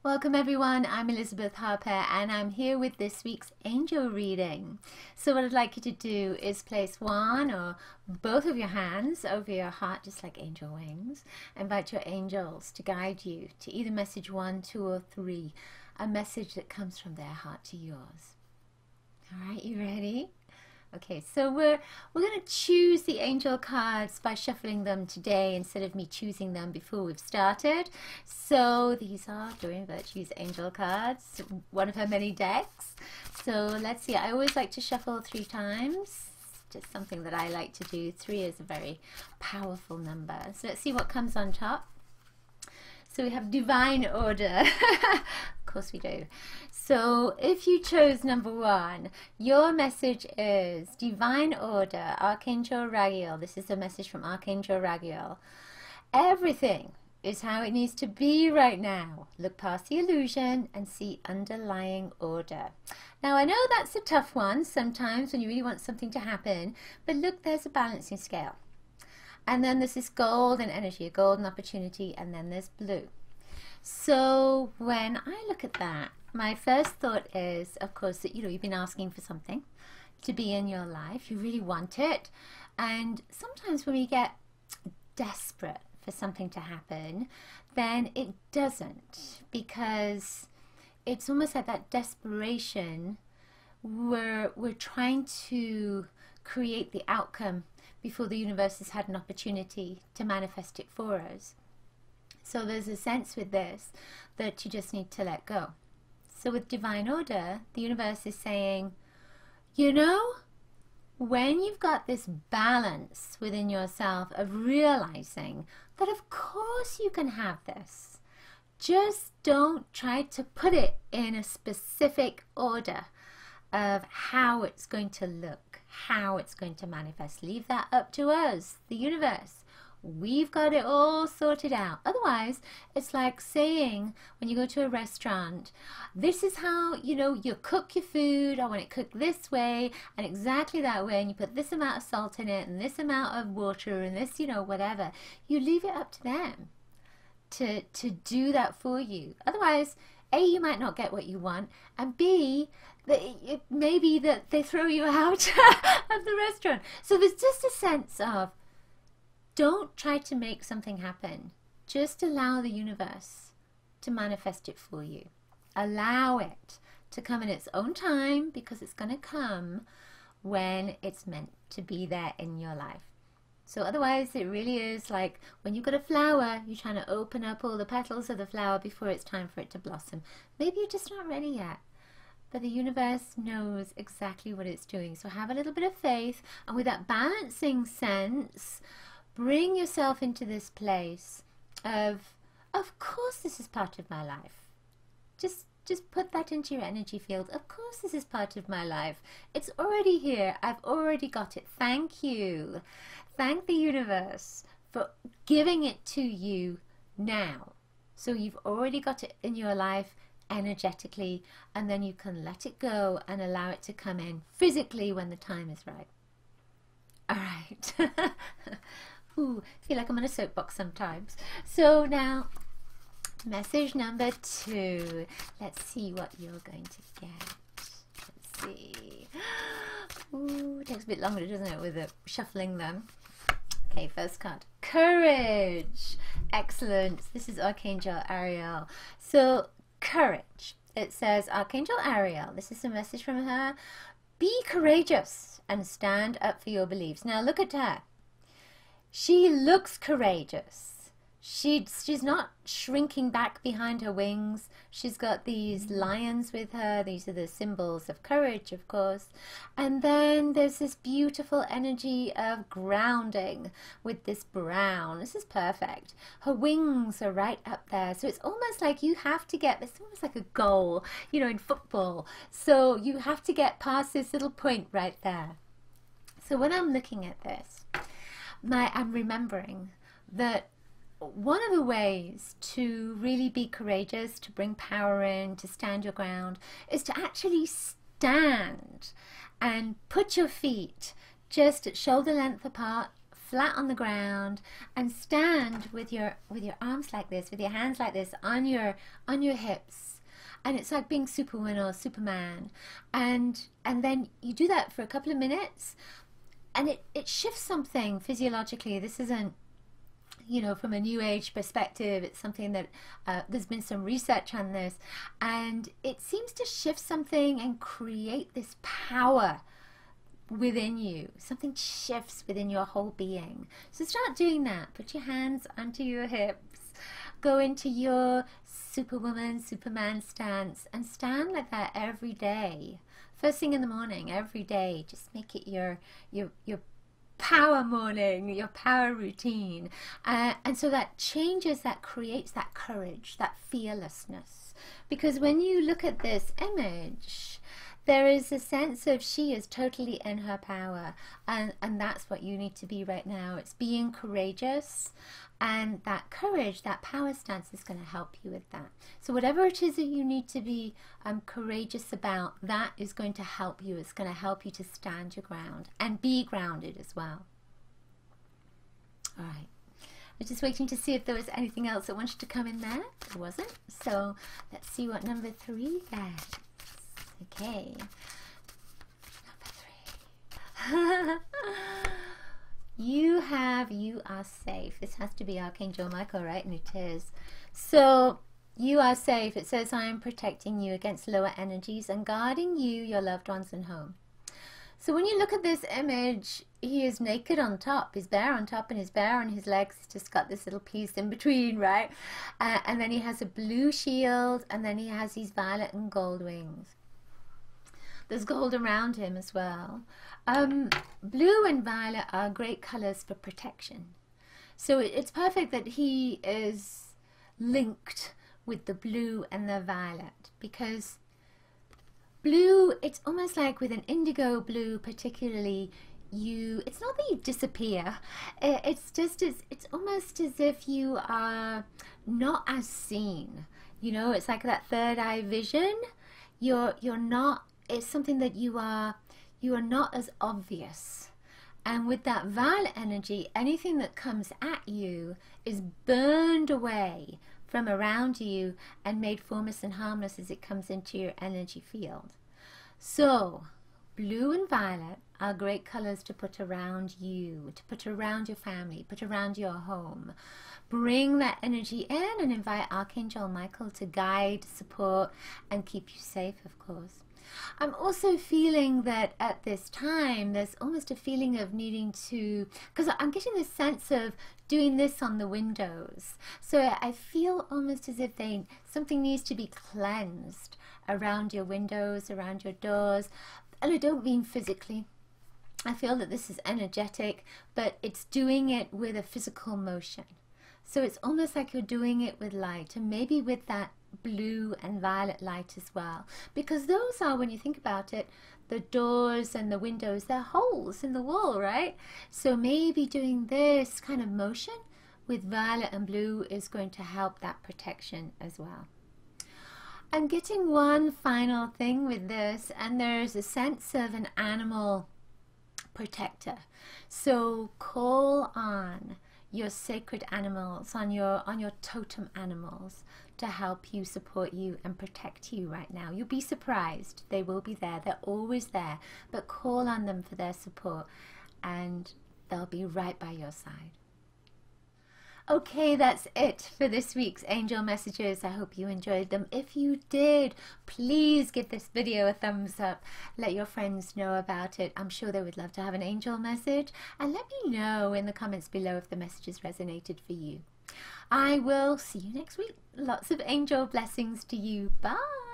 Welcome everyone, I'm Elizabeth Harper and I'm here with this week's angel reading. So what I'd like you to do is place one or both of your hands over your heart just like angel wings. Invite your angels to guide you to either message 1, 2 or 3, a message that comes from their heart to yours. Alright, you ready? Okay, so we're going to choose the angel cards by shuffling them today instead of me choosing them before we've started. So these are Doreen Virtue's angel cards, one of her many decks. So let's see, I always like to shuffle 3 times. Just something that I like to do. 3 is a very powerful number. So let's see what comes on top. So we have divine order. Of course we do. So if you chose number 1, your message is divine order, Archangel Raguel. This is a message from Archangel Raguel. Everything is how it needs to be right now. Look past the illusion and see underlying order. Now I know that's a tough one sometimes when you really want something to happen, but look, there's a balancing scale. And then there's this golden energy, a golden opportunity, and then there's blue. So when I look at that, my first thought is, of course, that you've been asking for something to be in your life. You really want it. And sometimes when we get desperate for something to happen, then it doesn't, because it's almost like that desperation where we're trying to create the outcome before the universe has had an opportunity to manifest it for us. So there's a sense with this that you just need to let go. So with divine order, the universe is saying, when you've got this balance within yourself of realizing that of course you can have this, just don't try to put it in a specific order of how it's going to look, how it's going to manifest. Leave that up to us, the universe. We've got it all sorted out. Otherwise, it's like saying when you go to a restaurant, this is how, you cook your food. I want it cooked this way and exactly that way. And you put this amount of salt in it and this amount of water and this, whatever. You leave it up to them to do that for you. Otherwise, A, you might not get what you want, and B, it may be that they throw you out of the restaurant. So there's just a sense of, don't try to make something happen. Just allow the universe to manifest it for you. Allow it to come in its own time, because it's going to come when it's meant to be there in your life. So otherwise it really is like when you've got a flower, you're trying to open up all the petals of the flower before it's time for it to blossom. Maybe you're just not ready yet. But the universe knows exactly what it's doing. So have a little bit of faith, and with that balancing sense, bring yourself into this place of course this is part of my life. Just put that into your energy field. Of course this is part of my life. It's already here. I've already got it. Thank you. Thank the universe for giving it to you now. So you've already got it in your life energetically, and then you can let it go and allow it to come in physically when the time is right. All right. Ooh, I feel like I'm on a soapbox sometimes. So now, message number 2. Let's see what you're going to get. Let's see. Ooh, it takes a bit longer, doesn't it, with shuffling them. Okay, first card. Courage. Excellent. This is Archangel Ariel. So, courage. It says, Archangel Ariel, this is a message from her. Be courageous and stand up for your beliefs. Now, look at her. She looks courageous. She's not shrinking back behind her wings. She's got these lions with her. These are the symbols of courage, of course. And then there's this beautiful energy of grounding with this brown. This is perfect. Her wings are right up there. So it's almost like you have to get, it's almost like a goal, in football. So you have to get past this little point right there. So when I'm looking at this, I'm remembering that one of the ways to really be courageous, to bring power in, to stand your ground, is to actually stand and put your feet just at shoulder length apart, flat on the ground and stand with your arms like this, with your hands like this on your hips. And it's like being Superwoman or Superman. And then you do that for a couple of minutes, and it shifts something physiologically. This isn't, you know, from a new age perspective. It's something that there's been some research on this, and it seems to shift something and create this power within you. Something shifts within your whole being. So start doing that. Put your hands onto your hips, go into your Superwoman, Superman stance, and stand like that every day. First thing in the morning, every day. Just make it your power morning, your power routine. And so that changes, that creates that courage, that fearlessness. Because when you look at this image, there is a sense of she is totally in her power, and that's what you need to be right now. It's being courageous, and that courage, that power stance is going to help you with that. So whatever it is that you need to be courageous about, that is going to help you. It's going to help you to stand your ground and be grounded as well. All right. I was just waiting to see if there was anything else that wanted to come in there. There wasn't. So let's see what number 3 gets. Okay, number 3. You are safe. This has to be Archangel Michael, right? And it is. So you are safe. It says, I am protecting you against lower energies and guarding you, your loved ones, and home. So when you look at this image, he is naked on top. He's bare on top, and he's bare on his legs. He's just got this little piece in between, right? And then he has a blue shield, and then he has these violet and gold wings. There's gold around him as well. Blue and violet are great colors for protection. So it's perfect that he is linked with the blue and the violet, because blue, it's almost like with an indigo blue particularly, it's not that you disappear. It's just, it's almost as if you are not as seen. You know, it's like that third eye vision. You're not, it's something that you are not as obvious. And with that violet energy, anything that comes at you is burned away from around you and made formless and harmless as it comes into your energy field. So blue and violet are great colors to put around you, to put around your family, put around your home. Bring that energy in and invite Archangel Michael to guide, support, and keep you safe, of course. I'm also feeling that at this time there's almost a feeling of needing to, because I'm getting this sense of doing this on the windows. So I feel almost as if something needs to be cleansed around your windows, around your doors. And I don't mean physically. I feel that this is energetic, but it's doing it with a physical motion. So it's almost like you're doing it with light, and maybe with that blue and violet light as well, because those are, when you think about it, the doors and the windows, they're holes in the wall, right? So maybe doing this kind of motion with violet and blue is going to help that protection as well. I'm getting one final thing with this, and there's a sense of an animal protector. So call on your sacred animals, on your totem animals, to help you, support you, and protect you right now. You'll be surprised. They will be there. They're always there. But call on them for their support, and they'll be right by your side. Okay, that's it for this week's angel messages. I hope you enjoyed them. If you did, please give this video a thumbs up. Let your friends know about it. I'm sure they would love to have an angel message. And let me know in the comments below if the messages resonated for you. I will see you next week. Lots of angel blessings to you. Bye.